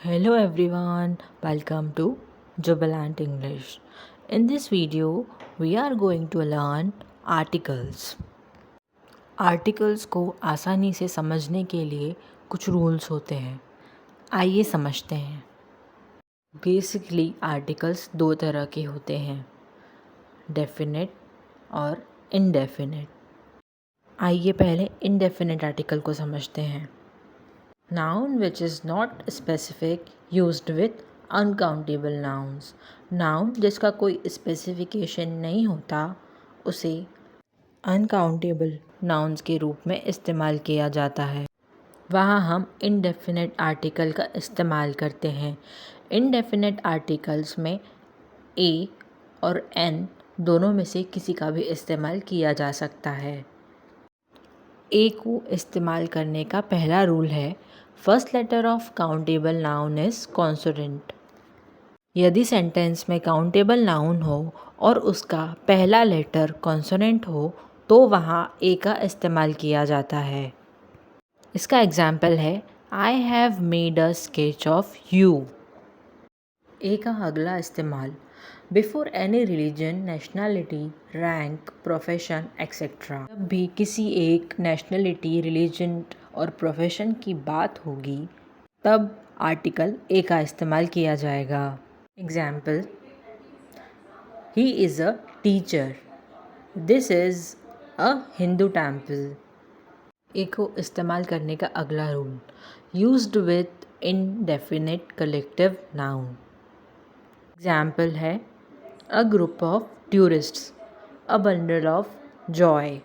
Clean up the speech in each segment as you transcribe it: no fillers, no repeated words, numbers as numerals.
Hello everyone, welcome to Jubilant English. In this video, we are going to learn articles. Articles को आसानी से समझने के लिए कुछ रूल्स होते हैं। आइए समझते हैं। बेसिकली आर्टिकल्स दो तरह के होते हैं, डेफिनेट और इनडेफिनेट। आइए पहले इनडेफिनेट आर्टिकल को समझते हैं। Noun which is not specific used with uncountable nouns. Noun जिसका कोई स्पेसिफिकेशन नहीं होता उसे अनकाउंटेबल nouns के रूप में इस्तेमाल किया जाता है। वहाँ हम indefinite आर्टिकल का इस्तेमाल करते हैं। indefinite आर्टिकल्स में a और n दोनों में से किसी का भी इस्तेमाल किया जा सकता है। a को इस्तेमाल करने का पहला रूल है, first letter of countable noun is consonant. यदि सेंटेंस में काउंटेबल नाउन हो और उसका पहला लेटर कॉन्सोनेंट हो तो वहाँ ए का इस्तेमाल किया जाता है। इसका एग्जाम्पल है, I have made a sketch of you. A का अगला इस्तेमाल, before any religion, nationality, rank, profession etcetera. जब भी किसी एक नेशनैलिटी, रिलीजन और प्रोफेशन की बात होगी तब आर्टिकल ए का इस्तेमाल किया जाएगा। Example, he is a teacher, this is a Hindu temple. A को इस्तेमाल करने का अगला rule, used with indefinite collective noun. Example है, a group of tourists, a bundle of joy.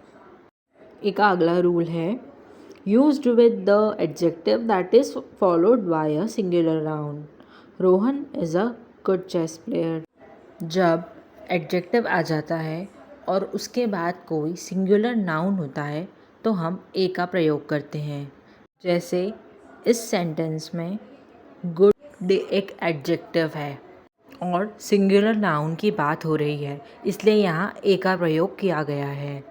A का अगला रूल है, used with the adjective that is followed by a singular noun. Rohan is a good chess player. जब adjective आ जाता है और उसके बाद कोई सिंगुलर नाउन होता है तो हम ए का प्रयोग करते हैं। जैसे इस सेंटेंस में गुड एक एडजेक्टिव है और सिंगुलर नाउन की बात हो रही है, इसलिए यहाँ ए का प्रयोग किया गया है।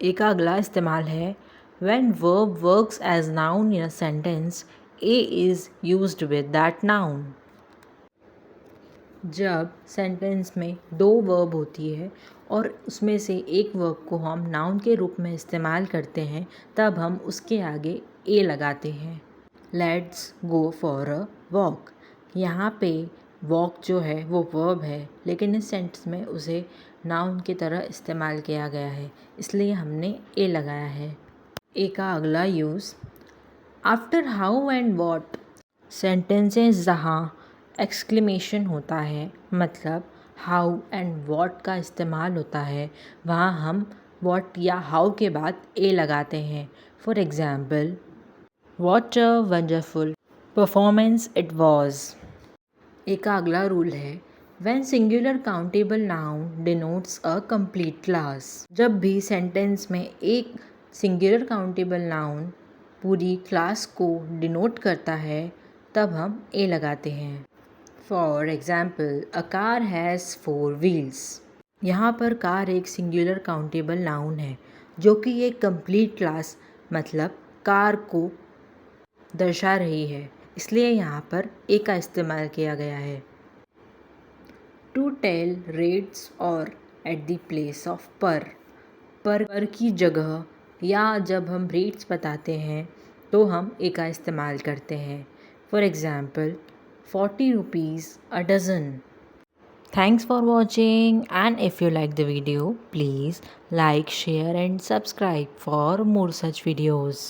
ए का अगला इस्तेमाल है, when verb works as noun in a sentence, a is used with that noun. जब सेंटेंस में दो वर्ब होती है और उसमें से एक वर्ब को हम नाउन के रूप में इस्तेमाल करते हैं तब हम उसके आगे ए लगाते हैं। Let's go for a walk. यहाँ पे वॉक जो है वो वर्ब है, लेकिन इस सेंटेंस में उसे नाउन की तरह इस्तेमाल किया गया है, इसलिए हमने ए लगाया है। ए का अगला use, after how and what. Sentences जहाँ एक्सक्लेमेशन होता है, मतलब हाउ एंड वॉट का इस्तेमाल होता है, वहाँ हम वॉट या हाउ के बाद ए लगाते हैं। For example, what a wonderful performance it was. A का अगला रूल है, When singular countable noun denotes a complete class. जब भी सेंटेंस में एक सिंगुलर काउंटेबल नाउन पूरी क्लास को डिनोट करता है तब हम ए लगाते हैं। For example, a car has 4 wheels. यहाँ पर कार एक सिंगुलर काउंटेबल नाउन है जो कि एक कंप्लीट क्लास मतलब कार को दर्शा रही है, इसलिए यहाँ पर ए का इस्तेमाल किया गया है। टू टेल रेट्स और एट द प्लेस ऑफ पर की जगह या जब हम रेट्स बताते हैं तो हम ए का इस्तेमाल करते हैं। For example, 40 rupees a dozen. Thanks for watching, and if you like the video, please like, share and subscribe for more such videos.